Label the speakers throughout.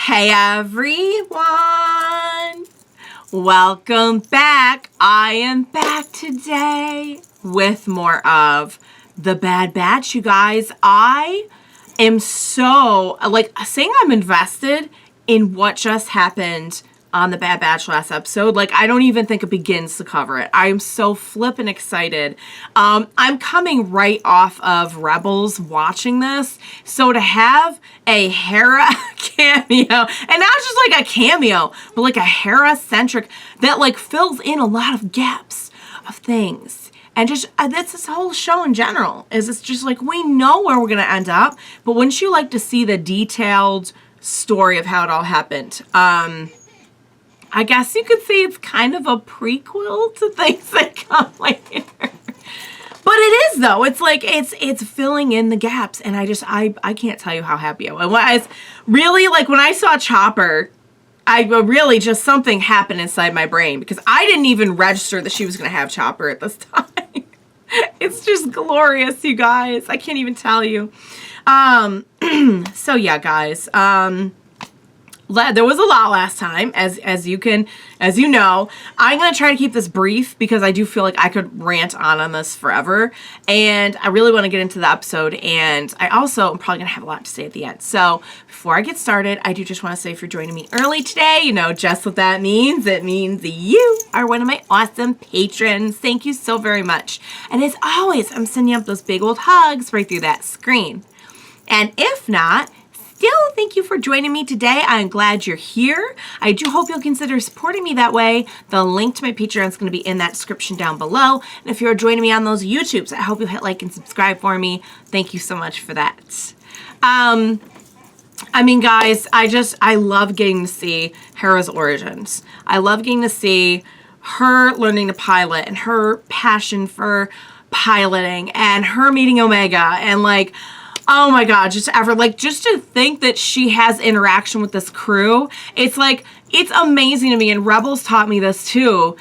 Speaker 1: Hey everyone! Welcome back. I am back today with more of The Bad Batch, you guys. I am so, saying I'm invested in what just happened on The Bad Batch last episode. I don't even think it begins to cover it. I'm so flippin' excited. I'm coming right off of Rebels watching this. So to have a Hera cameo, and not just a cameo, but a Hera-centric that fills in a lot of gaps of things. And just, that's this whole show in general, is it's just we know where we're going to end up, but wouldn't you like to see the detailed story of how it all happened? I guess you could say it's kind of a prequel to things that come later. But it is, though. It's it's filling in the gaps. And I can't tell you how happy I was. Really, when I saw Chopper, really just something happened inside my brain. Because I didn't even register that she was going to have Chopper at this time. It's just glorious, you guys. I can't even tell you. So, yeah, guys. There was a lot last time, as you know. I'm going to try to keep this brief because I do feel like I could rant on this forever. And I really want to get into the episode. And I also am probably going to have a lot to say at the end. So before I get started, I do just want to say if you're joining me early today, you know just what that means. It means you are one of my awesome patrons. Thank you so very much. And as always, I'm sending up those big old hugs right through that screen. And if not, still, thank you for joining me today. I'm glad you're here. I do hope you'll consider supporting me that way. The link to my Patreon is going to be in that description down below. And if you're joining me on those YouTubes, I hope you hit like and subscribe for me. Thank you so much for that. Guys, I love getting to see Hera's origins. I love getting to see her learning to pilot and her passion for piloting and her meeting Omega and oh my God, just to think that she has interaction with this crew. It's it's amazing to me, and Rebels taught me this too,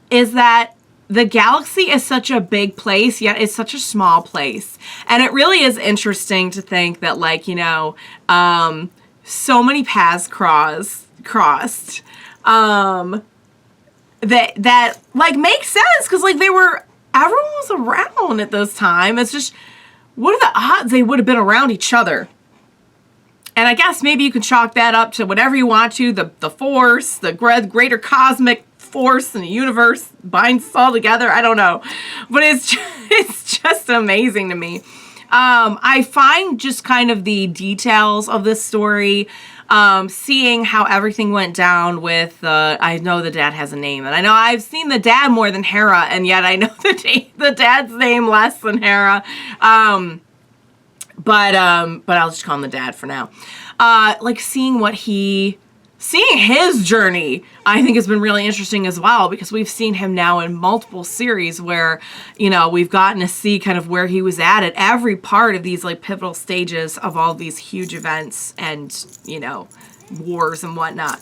Speaker 1: is that the galaxy is such a big place, yet it's such a small place. And it really is interesting to think that so many paths crossed, that makes sense, because everyone was around at this time. It's just, what are the odds they would have been around each other? And I guess maybe you can chalk that up to whatever you want to. The force, the greater cosmic force in the universe binds us all together. I don't know. But it's just amazing to me. I find just kind of the details of this story, seeing how everything went down with, I know the dad has a name, and I know I've seen the dad more than Hera, and yet I know the dad's name less than Hera, but I'll just call him the dad for now. Seeing his journey, I think, has been really interesting as well, because we've seen him now in multiple series where, we've gotten to see kind of where he was at every part of these pivotal stages of all these huge events and, wars and whatnot.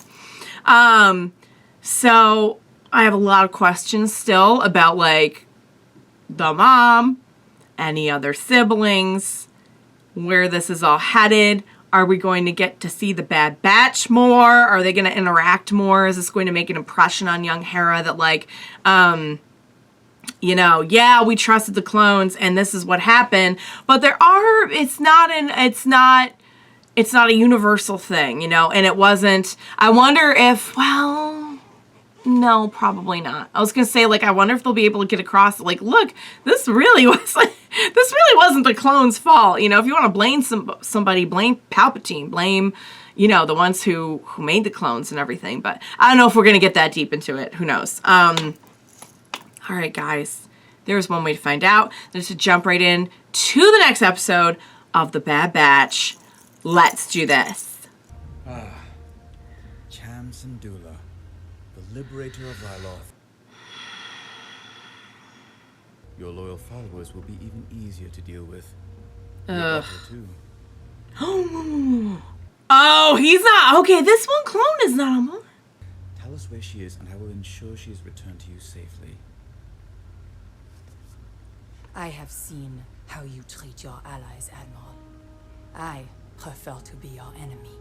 Speaker 1: So I have a lot of questions still about the mom, any other siblings, where this is all headed. Are we going to get to see the Bad Batch more? Are they going to interact more? Is this going to make an impression on young Hera that yeah, we trusted the clones and this is what happened, but it's not a universal thing, and it wasn't. I wonder if, no, probably not. I was going to say, I wonder if they'll be able to get across, look, this really wasn't the clones' fault. If you want to blame somebody, blame Palpatine, blame, the ones who made the clones and everything. But I don't know if we're going to get that deep into it. Who knows? All right, guys. There's one way to find out. There's to jump right in to the next episode of The Bad Batch. Let's do this.
Speaker 2: Cham, the liberator of Ryloth. Your loyal followers will be even easier to deal with. Too.
Speaker 1: Oh, he's not. Okay, this one clone is not on board.
Speaker 2: Tell us where she is, and I will ensure she is returned to you safely.
Speaker 3: I have seen how you treat your allies, Admiral. I prefer to be your enemy.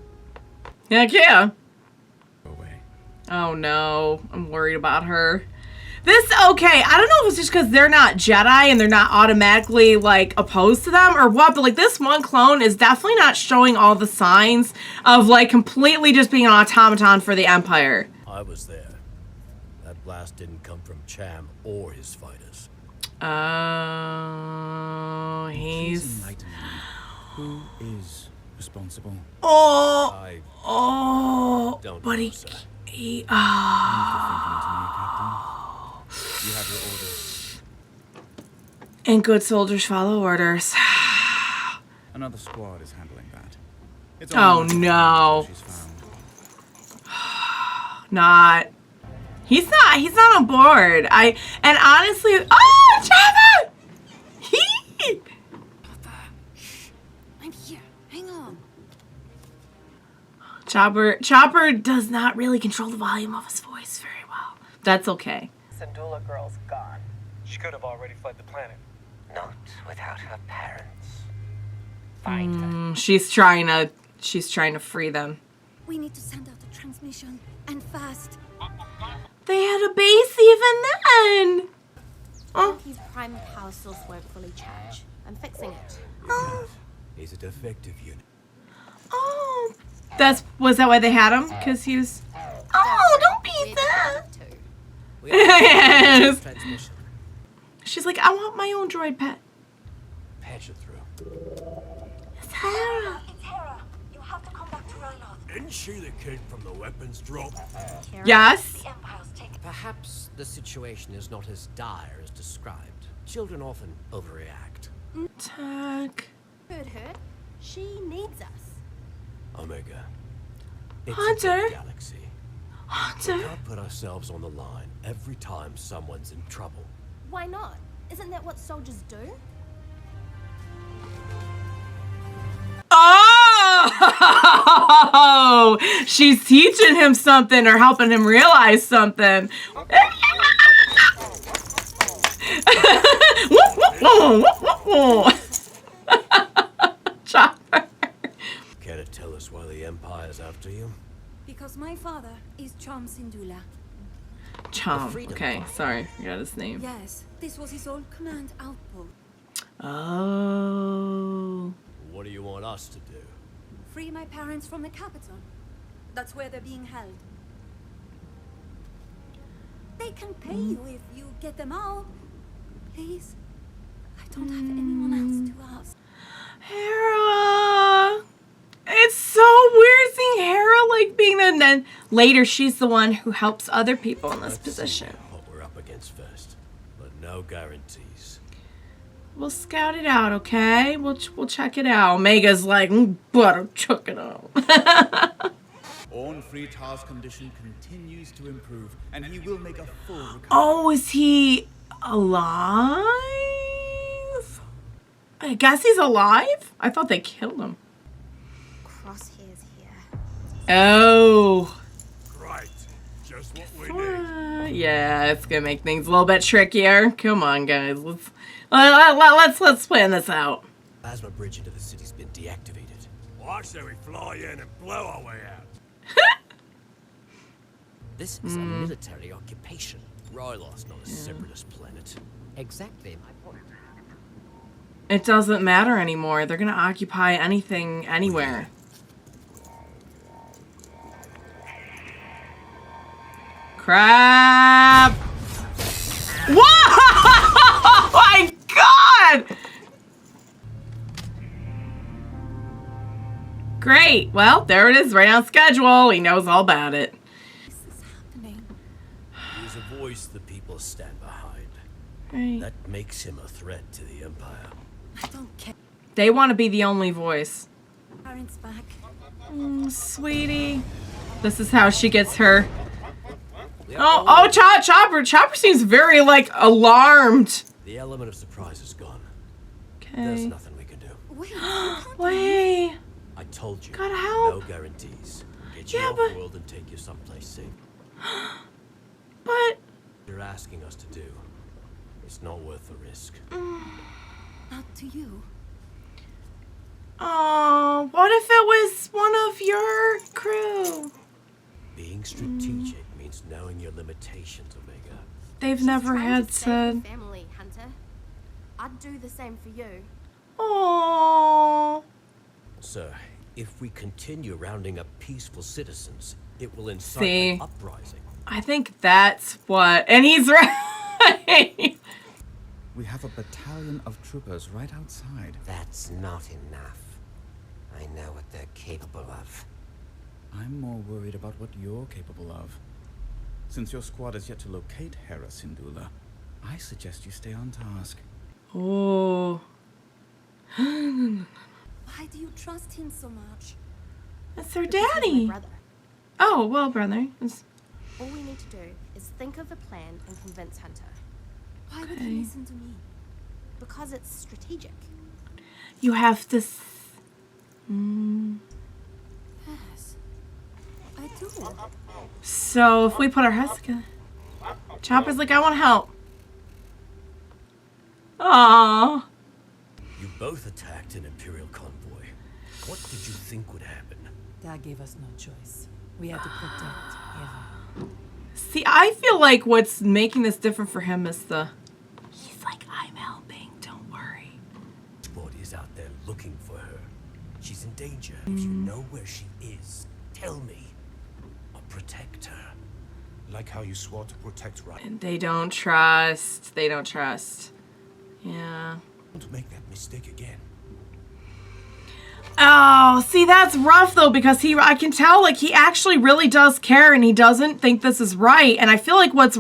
Speaker 1: Heck yeah.
Speaker 2: Go away.
Speaker 1: Oh no, I'm worried about her. Okay, I don't know if it's just because they're not Jedi and they're not automatically, like, opposed to them or what, but, like, this one clone is definitely not showing all the signs of, like, completely just being an automaton for the Empire.
Speaker 4: I was there. That blast didn't come from Cham or his fighters.
Speaker 1: Oh,
Speaker 2: Please
Speaker 1: he's...
Speaker 2: enlighten me. Who is responsible?
Speaker 1: Oh,
Speaker 4: I
Speaker 1: but
Speaker 4: don't know,
Speaker 1: he...
Speaker 4: sir.
Speaker 1: he
Speaker 2: You have your orders.
Speaker 1: and good soldiers follow orders.
Speaker 2: Another squad is handling that. It's
Speaker 1: Oh,
Speaker 2: only
Speaker 1: no.
Speaker 2: she's found.
Speaker 1: He's not on board. And honestly, oh, Cham!
Speaker 3: I'm here. Hang on.
Speaker 1: Chopper does not really control the volume of his voice very well. That's okay.
Speaker 5: Syndulla girl's gone. She could have already fled the planet.
Speaker 6: Not without her parents. Find her.
Speaker 1: She's trying to free them.
Speaker 3: We need to send out a transmission, and fast.
Speaker 1: They had a base even then. Oh,
Speaker 7: His prime power source won't fully charge. I'm fixing it.
Speaker 4: He's a defective unit.
Speaker 1: oh. Was that why they had him? Because he was. Oh, don't be
Speaker 7: We're
Speaker 1: that.
Speaker 7: too.
Speaker 1: Yes.
Speaker 4: Transmission.
Speaker 1: She's like, I want my own droid pet.
Speaker 4: Patch it through.
Speaker 1: It's Hera.
Speaker 8: It's Hera. You have to come back to Ryloth.
Speaker 4: Isn't she the kid from the weapons drop?
Speaker 1: Yes.
Speaker 8: The Empire's taken.
Speaker 6: Perhaps the situation is not as dire as described. Children often overreact.
Speaker 1: Attack.
Speaker 7: Heard her. She needs us.
Speaker 4: Omega. It's
Speaker 1: Hunter.
Speaker 4: a big galaxy. We
Speaker 1: Hunter.
Speaker 4: can't put ourselves on the line every time someone's in trouble.
Speaker 7: Why not? Isn't that what soldiers do?
Speaker 1: Oh, she's teaching him something or helping him realize something. Chopper.
Speaker 4: Care to tell us why the Empire's after you?
Speaker 3: Because my father is Cham Syndulla.
Speaker 1: Cham. Okay, sorry, I got his name.
Speaker 3: Yes, this was his old command outpost.
Speaker 1: Oh.
Speaker 4: What do you want us to do?
Speaker 3: Free my parents from the capital. That's where they're being held. They can pay you if you get them out. Please. I don't have anyone else to ask.
Speaker 1: Hera. It's so weird seeing Hera like being the, and then later she's the one who helps other people in this
Speaker 4: Let's
Speaker 1: position.
Speaker 4: see what we're up against first, but no guarantees.
Speaker 1: We'll scout it out, okay? We'll check it out. Omega's like, but check it out.
Speaker 2: Orn Freetar's condition continues to improve, and he will make a full recovery.
Speaker 1: Oh, is he alive? I guess he's alive? I thought they killed him.
Speaker 7: Crosshair's here.
Speaker 1: Oh.
Speaker 4: Right, just what we need.
Speaker 1: Yeah, it's gonna make things a little bit trickier. Come on, guys. Let's plan this out.
Speaker 4: Plasma bridge into the city's been deactivated. Well, I say we fly in and blow our way out.
Speaker 6: This is a military occupation. Ryloth's not a separatist planet. Exactly my point.
Speaker 1: It doesn't matter anymore. They're gonna occupy anything, anywhere. Crap! Whoa! Oh my god! Great. Well, there it is, right on schedule. He knows all about it.
Speaker 3: This is happening.
Speaker 4: He's a voice the people stand behind.
Speaker 1: Right.
Speaker 4: That makes him a threat to the Empire.
Speaker 3: I don't care.
Speaker 1: They want to be the only voice.
Speaker 3: Parents back.
Speaker 1: Sweetie. This is how she gets her. Oh, Chopper. Chopper seems very, like, alarmed.
Speaker 4: The element of surprise is gone. There's
Speaker 1: Okay.
Speaker 4: nothing we can do.
Speaker 3: Wait, you can't
Speaker 1: Wait.
Speaker 4: I told you.
Speaker 1: Gotta help.
Speaker 4: No guarantees. Get you
Speaker 1: Yeah,
Speaker 4: off
Speaker 1: but-
Speaker 4: world and take you someplace safe.
Speaker 1: But,
Speaker 4: What you're asking us to do, it's not worth the risk.
Speaker 3: Not to you.
Speaker 1: oh, what if it was one of your crew?
Speaker 4: Being strategic means knowing your limitations, Omega.
Speaker 1: They've
Speaker 7: She's
Speaker 1: never
Speaker 7: trying
Speaker 1: had
Speaker 7: to save
Speaker 1: said.
Speaker 7: her family, Hunter. I'd do the same for you.
Speaker 1: Aww.
Speaker 6: Sir, if we continue rounding up peaceful citizens, it will incite
Speaker 1: See?
Speaker 6: an uprising.
Speaker 1: I think that's what. And he's right.
Speaker 2: We have a battalion of troopers right outside.
Speaker 9: That's not enough. I know what they're capable of.
Speaker 2: I'm more worried about what you're capable of. Since your squad is yet to locate Hera Syndulla, I suggest you stay on task.
Speaker 1: Oh.
Speaker 3: Why do you trust him so much?
Speaker 1: That's their
Speaker 7: Because he's my
Speaker 1: daddy.
Speaker 7: brother.
Speaker 1: Oh, well, brother.
Speaker 7: All we need to do is think of a plan and convince Hunter.
Speaker 3: Why would
Speaker 1: Okay.
Speaker 3: he listen to me?
Speaker 7: Because it's strategic.
Speaker 1: You have to.
Speaker 3: Yes. I do.
Speaker 1: So if we put our heads together, Chopper's like, I want to help. Aww.
Speaker 6: You both attacked an Imperial convoy. What did you think would happen?
Speaker 10: That gave us no choice. We had to protect Hera.
Speaker 1: See, I feel like what's making this different for him is he's like, I'm helping, don't worry.
Speaker 6: Body is out there looking for her. She's in danger. If you know where she is, tell me. I'll protect her.
Speaker 4: Like how you swore to protect Ryloth.
Speaker 1: And they don't trust. They don't trust. Yeah.
Speaker 4: Don't make that mistake again.
Speaker 1: Oh, see, that's rough though, because I can tell like he actually really does care and he doesn't think this is right. And I feel like what's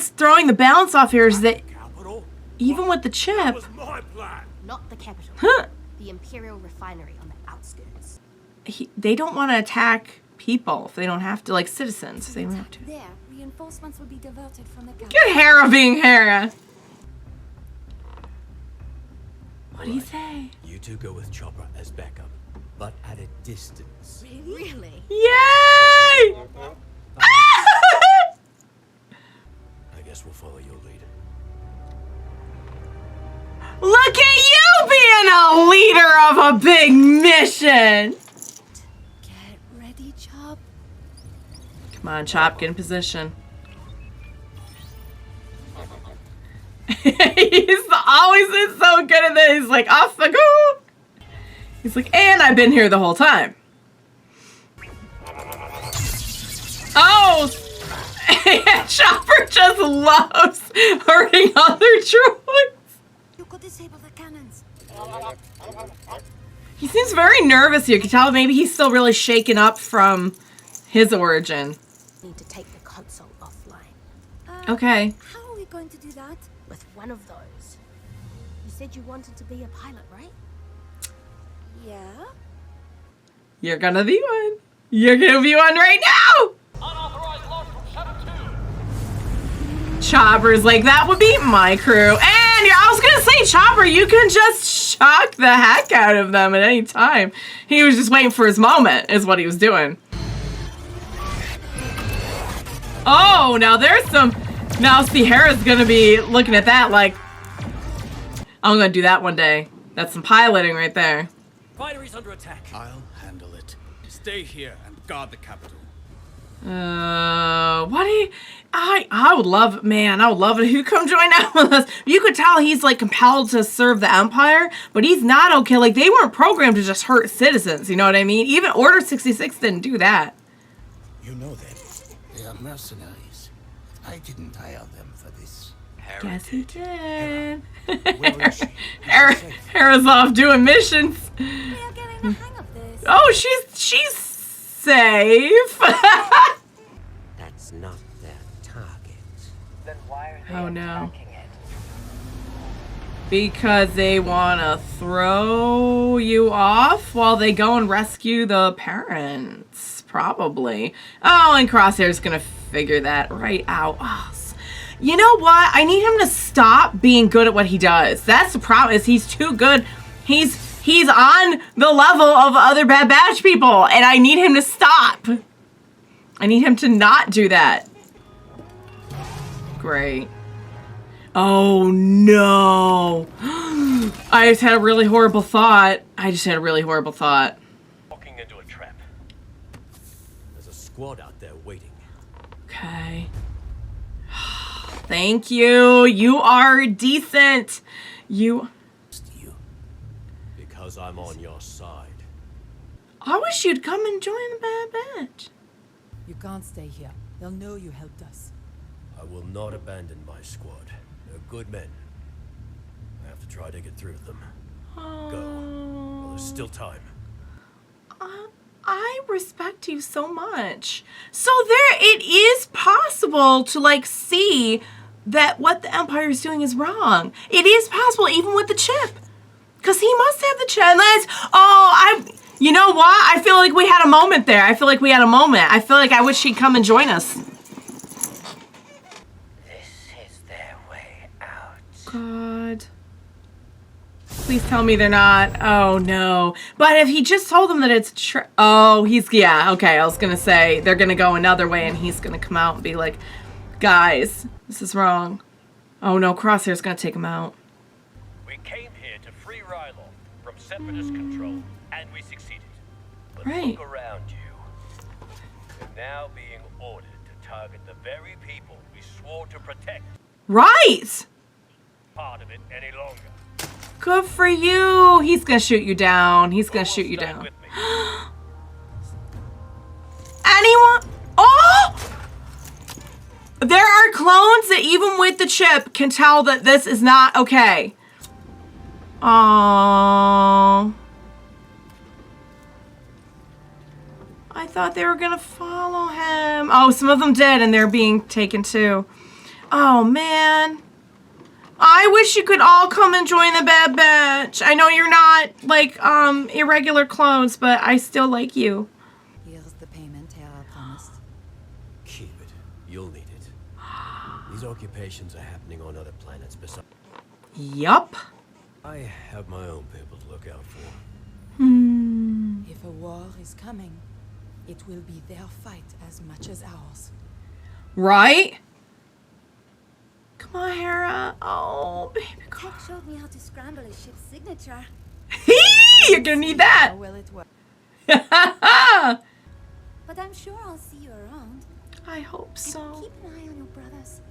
Speaker 1: throwing the balance off here is that
Speaker 4: Capital?
Speaker 1: even with the chip,
Speaker 4: That was my plan.
Speaker 7: Not the capital. The Imperial refinery on the outskirts.
Speaker 1: they don't want to attack people if they don't have to, like citizens if they don't have to.
Speaker 3: There, reinforcements will be diverted from the camp.
Speaker 1: Good Hera being Hera. What do you say?
Speaker 6: You two go with Chopper as backup, but at a distance.
Speaker 7: Really?
Speaker 1: Yay!
Speaker 6: I guess we'll follow your lead.
Speaker 1: Look at you being a leader of a big mission.
Speaker 3: Get ready, Chop.
Speaker 1: Come on, Chop, get in position. He's always is so good at this. He's like, off I go. He's like, and I've been here the whole time. Oh! Chopper just loves hurting other droids.
Speaker 3: You could disable the cannons.
Speaker 1: He seems very nervous here. You can tell maybe he's still really shaken up from his origin.
Speaker 7: Need to take the console offline.
Speaker 1: Okay.
Speaker 3: How are we going to do that?
Speaker 7: With one of those. You said you wanted to be a pilot, right?
Speaker 3: Yeah.
Speaker 1: You're gonna be one. You're gonna be one right now! Chopper's like, that would be my crew. And I was gonna say, Chopper, you can just shock the heck out of them at any time. He was just waiting for his moment, is what he was doing. Oh, now there's some... Now, see, Hera's gonna be looking at that like, I'm gonna do that one day. That's some piloting right there.
Speaker 6: Finery's under attack.
Speaker 2: I'll handle it. Stay here and guard the capital.
Speaker 1: What do you... I would love, man, I would love it if you come join out with us. You could tell he's like compelled to serve the Empire, but he's not okay. Like, they weren't programmed to just hurt citizens, you know what I mean? Even Order 66 didn't do that.
Speaker 4: You know them.
Speaker 9: They are mercenaries. I didn't hire them for this.
Speaker 1: Guess he did.
Speaker 4: Where is she?
Speaker 1: Hera's off doing missions.
Speaker 3: We are getting the hang of this.
Speaker 1: Oh, she's safe.
Speaker 9: That's not their target.
Speaker 5: Then why are they
Speaker 1: Oh, no.
Speaker 5: attacking it?
Speaker 1: Because they want to throw you off while they go and rescue the parents. Probably. Oh, and Crosshair's going to figure that right out. Oh, you know what? I need him to stop being good at what he does. That's the problem, is he's too good. He's on the level of other Bad Batch people, and I need him to stop. I need him to not do that. Great. Oh, no. I just had a really horrible thought.
Speaker 6: Walking into a trap. There's There's a squad out there waiting.
Speaker 1: Okay. Thank you. You are decent. You.
Speaker 6: Because I'm on your side.
Speaker 1: I wish you'd come and join the Bad Batch.
Speaker 10: You can't stay here. They'll know you helped us.
Speaker 6: I will not abandon my squad. They're good men. I have to try to get through to them. Go. Well, there's still time.
Speaker 1: I respect you so much. So it is possible to like see that what the Empire is doing is wrong. It is possible even with the chip. Because he must have the chip. And you know what? I feel like we had a moment there. I feel like we had a moment. I feel like I wish he'd come and join us.
Speaker 9: This is their way out.
Speaker 1: God. Please tell me they're not. Oh, no. But if he just told them that it's yeah, okay. I was going to say they're going to go another way and he's going to come out and be like, guys, this is wrong. Oh, no. Crosshair's going to take him out.
Speaker 4: We came here to free Ryloth from Separatist control, and we succeeded. But
Speaker 1: Right.
Speaker 4: look around you. You're now being ordered to target the very people we swore to protect.
Speaker 1: Right.
Speaker 4: Part of it any longer.
Speaker 1: Good for you. He's going to shoot you down. He's going to shoot you
Speaker 4: Stay
Speaker 1: down.
Speaker 4: with me.
Speaker 1: Anyone? Oh! There are clones that even with the chip can tell that this is not okay. Oh. I thought they were gonna follow him. Oh, some of them did, and they're being taken too. Oh, man. I wish you could all come and join the Bad Batch. I know you're not, like, irregular clones, but I still like you.
Speaker 10: Here's the payment Hera promised.
Speaker 6: Keep it. You'll need it. These occupations are happening on other planets besides.
Speaker 1: Yup.
Speaker 6: I have my own people to look out for.
Speaker 10: If a war is coming, it will be their fight as much as ours.
Speaker 1: Right? Come on, Hera. Oh, baby girl.
Speaker 3: Tech showed me how to scramble a ship's signature.
Speaker 1: You're gonna need that.
Speaker 10: How well it works.
Speaker 3: But I'm sure I'll see you around.
Speaker 1: I hope
Speaker 3: And
Speaker 1: so.
Speaker 3: keep an eye on your brothers.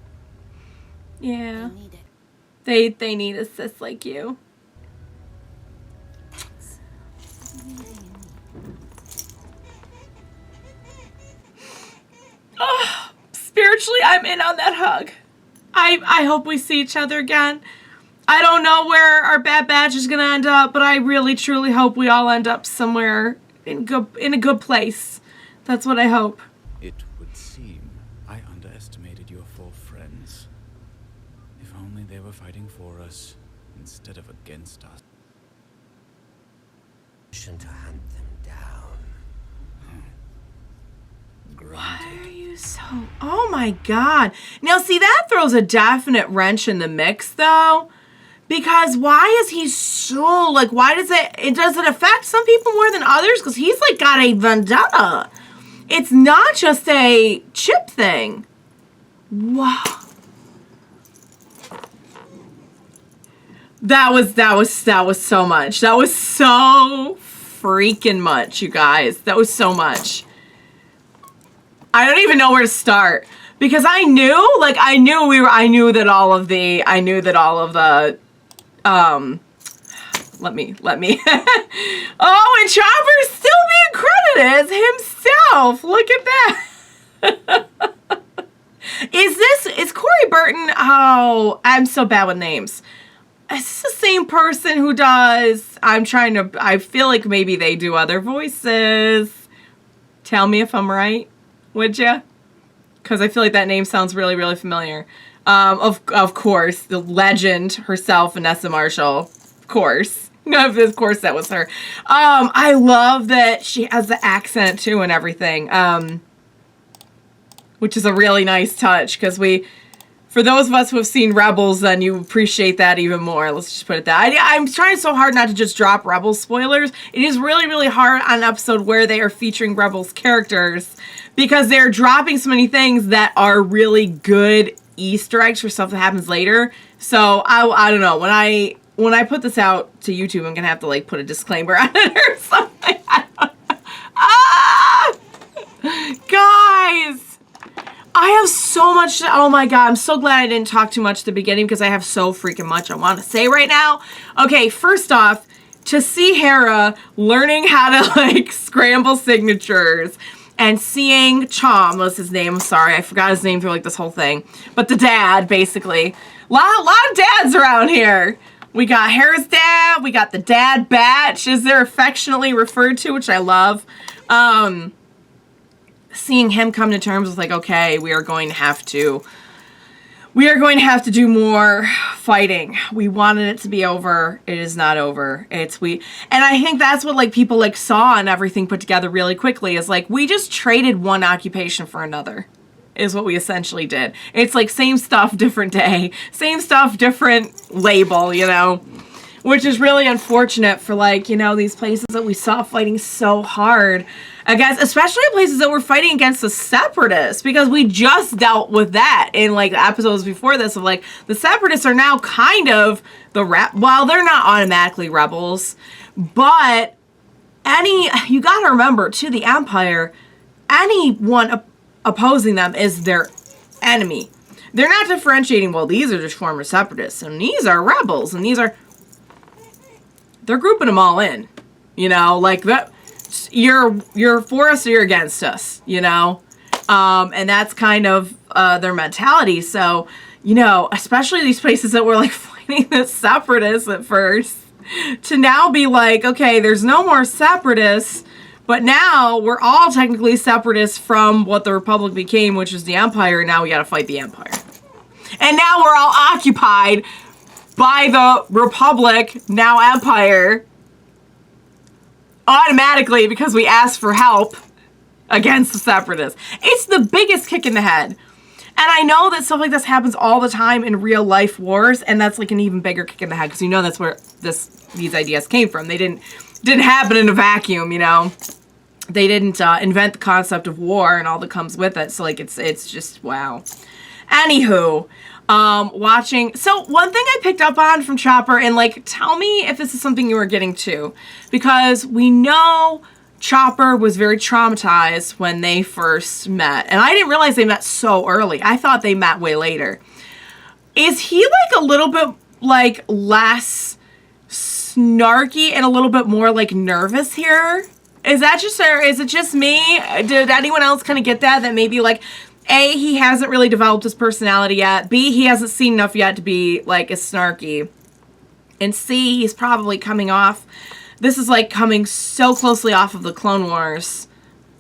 Speaker 1: Yeah.
Speaker 3: They need it.
Speaker 1: They need assists like you.
Speaker 3: Thanks. Amazing in me.
Speaker 1: Oh, spiritually, I'm in on that hug. I hope we see each other again. I don't know where our Bad Batch is gonna end up, but I really truly hope we all end up somewhere in a good place. That's what I hope.
Speaker 2: It would seem I underestimated your four friends. If only they were fighting for us instead of against us.
Speaker 9: To hunt them down.
Speaker 1: Why are you so... Oh my god. Now see, that throws a definite wrench in the mix though. Because why is he so... Like, why does does it affect some people more than others? Because he's like got a vendetta. It's not just a chip thing. Wow. That was so much. That was so freaking much, you guys. That was so much. I don't even know where to start because I knew that all of the let me oh, and Chopper's still being credited as himself. Look at that. Is Corey Burton? Oh, I'm so bad with names. Is this the same person who does... I feel like maybe they do other voices. Tell me if I'm right, would ya? Because I feel like that name sounds really, really familiar. Of course, the legend herself, Vanessa Marshall. Of course. Of course that was her. I love that she has the accent too and everything. Which is a really nice touch because for those of us who have seen Rebels, then you appreciate that even more. Let's just put it that. I'm trying so hard not to just drop Rebels spoilers. It is really, really hard on an episode where they are featuring Rebels characters because they're dropping so many things that are really good Easter eggs for stuff that happens later. So I don't know. When I put this out to YouTube, I'm gonna have to like put a disclaimer on it or something. so much. Oh my God, I'm so glad I didn't talk too much at the beginning because I have so freaking much I want to say right now. Okay, first off, to see Hera learning how to like scramble signatures and seeing Cham was his name. I'm sorry, I forgot his name through like this whole thing. But the dad, basically. Lot of dads around here. We got Hera's dad, we got the dad batch, as they're affectionately referred to, which I love. Seeing him come to terms with like, okay, we are going to have to do more fighting. We wanted it to be over. It is not over. And I think that's what like people like saw and everything put together really quickly is like, we just traded one occupation for another is what we essentially did. It's like same stuff, different day, same stuff, different label, you know, which is really unfortunate for like, you know, these places that we saw fighting so hard against, especially places that were fighting against the Separatists, because we just dealt with that in like the episodes before this of like the Separatists are now kind of while they're not automatically rebels, but you gotta remember too, the Empire, anyone opposing them is their enemy. They're not differentiating, well, these are just former Separatists and these are rebels and they're grouping them all in, you know, like that. You're for us or you're against us, you know? And that's kind of their mentality. So, you know, especially these places that were like fighting the Separatists at first, to now be like, okay, there's no more Separatists, but now we're all technically Separatists from what the Republic became, which is the Empire, and now we gotta fight the Empire. And now we're all occupied by the Republic, now Empire, automatically because we asked for help against the Separatists. It's the biggest kick in the head. And I know that stuff like this happens all the time in real life wars, and that's like an even bigger kick in the head because you know that's where these ideas came from. They didn't happen in a vacuum, you know. They didn't invent the concept of war and all that comes with it. So like it's just wow. Anywho, watching. So one thing I picked up on from Chopper, and like, tell me if this is something you were getting to, because we know Chopper was very traumatized when they first met, and I didn't realize they met so early. I thought they met way later. Is he like a little bit like less snarky and a little bit more like nervous here? Is that just, or is it just me? Did anyone else kind of get that? That maybe like, A, he hasn't really developed his personality yet. B, he hasn't seen enough yet to be like as snarky. And C, he's probably coming off. This is like coming so closely off of the Clone Wars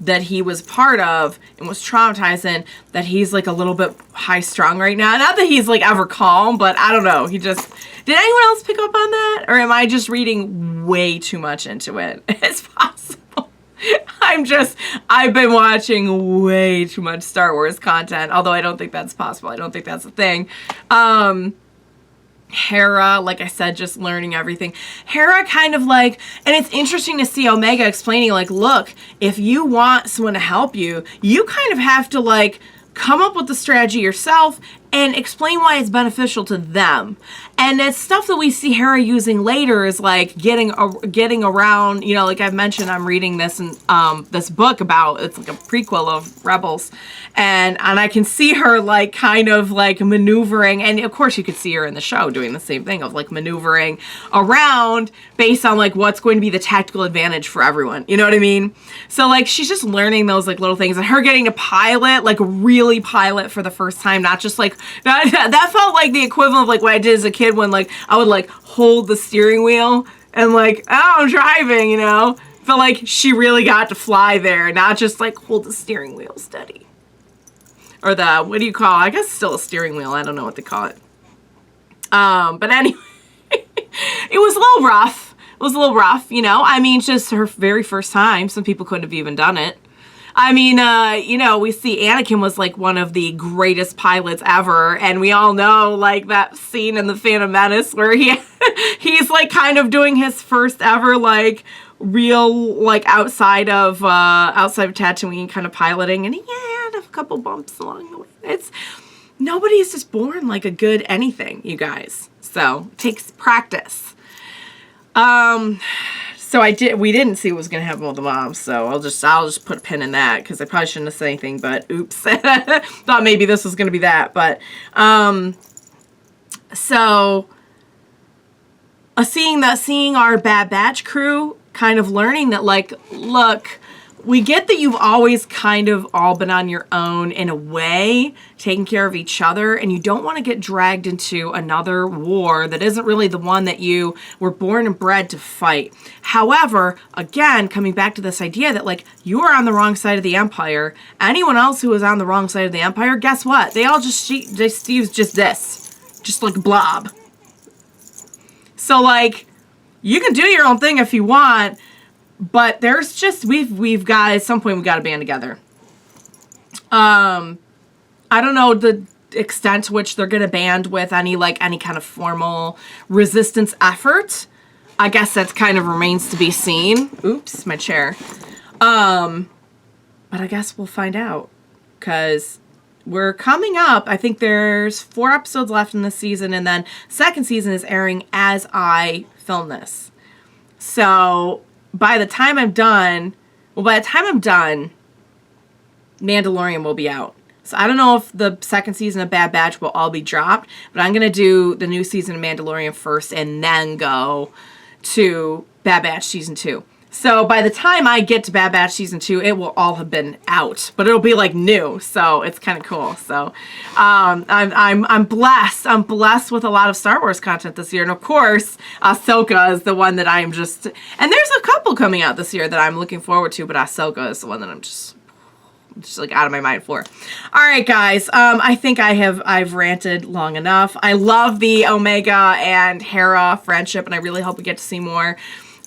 Speaker 1: that he was part of and was traumatized in, that he's like a little bit high strung right now. Not that he's like ever calm, but I don't know. Did anyone else pick up on that? Or am I just reading way too much into it? It's possible. I've been watching way too much Star Wars content, although I don't think that's possible. I don't think that's a thing. Hera, like I said, just learning everything. Hera kind of like, and it's interesting to see Omega explaining like, look, if you want someone to help you, you kind of have to like come up with the strategy yourself and explain why it's beneficial to them. And it's stuff that we see Hera using later is like getting around, you know, like I've mentioned, I'm reading this and this book about, it's like a prequel of Rebels, and I can see her like kind of like maneuvering, and of course you could see her in the show doing the same thing of like maneuvering around based on like what's going to be the tactical advantage for everyone, you know what I mean? So like she's just learning those like little things, and her getting to pilot, like really pilot for the first time, not just like that felt like the equivalent of like what I did as a kid when like I would like hold the steering wheel and like, oh, I'm driving, you know? Felt like she really got to fly there, not just like hold the steering wheel steady. Or the, what do you call it? I guess still a steering wheel. I don't know what they call it. But anyway, it was a little rough. It was a little rough, you know? I mean, just her very first time. Some people couldn't have even done it. I mean, you know, we see Anakin was like one of the greatest pilots ever, and we all know like that scene in The Phantom Menace where he's like kind of doing his first ever like real like outside of Tatooine kind of piloting, and he had a couple bumps along the way. Nobody's just born like a good anything, you guys. So it takes practice. So we didn't see what was going to happen with the mom, so I'll just put a pin in that, because I probably shouldn't have said anything, but oops. Thought maybe this was going to be that, but, so, seeing our Bad Batch crew kind of learning that, like, look, we get that you've always kind of all been on your own in a way, taking care of each other, and you don't want to get dragged into another war that isn't really the one that you were born and bred to fight. However, again, coming back to this idea that, like, you are on the wrong side of the Empire. Anyone else who is on the wrong side of the Empire, guess what? They all just use just this. Just like blob. So, like, you can do your own thing if you want, but there's just, we've got, at some point, we've got to band together. I don't know the extent to which they're going to band with any kind of formal resistance effort. I guess that's kind of remains to be seen. Oops, my chair. But I guess we'll find out, because we're coming up. I think there's 4 episodes left in this season, and then second season is airing as I film this. So by the time I'm done, Mandalorian will be out. So I don't know if the second season of Bad Batch will all be dropped, but I'm going to do the new season of Mandalorian first and then go to Bad Batch Season 2. So by the time I get to Bad Batch Season 2, it will all have been out, but it'll be like new, so it's kind of cool. So I'm blessed. I'm blessed with a lot of Star Wars content this year, and of course, Ahsoka is the one that I'm just, and there's a couple coming out this year that I'm looking forward to, but Ahsoka is the one that I'm just like out of my mind for. All right, guys. I think I've ranted long enough. I love the Omega and Hera friendship, and I really hope we get to see more.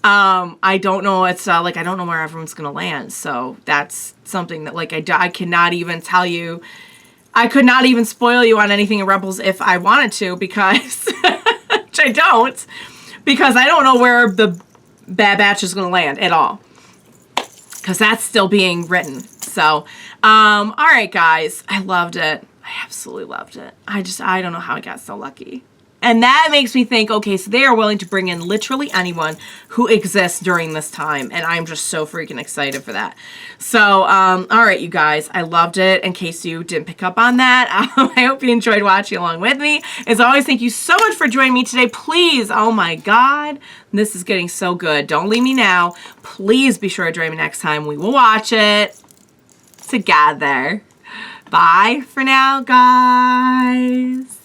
Speaker 1: I don't know. It's like, I don't know where everyone's gonna land. So that's something that, like, I cannot even tell you. I could not even spoil you on anything in Rebels if I wanted to, because which I don't, because I don't know where the Bad Batch is gonna land at all, because that's still being written. So, all right, guys, I loved it. I absolutely loved it. I don't know how I got so lucky. And that makes me think, okay, so they are willing to bring in literally anyone who exists during this time. And I'm just so freaking excited for that. So, all right, you guys, I loved it. In case you didn't pick up on that, I hope you enjoyed watching along with me. As always, thank you so much for joining me today. Please, oh my God, this is getting so good. Don't leave me now. Please be sure to join me next time. We will watch it together. Bye for now, guys.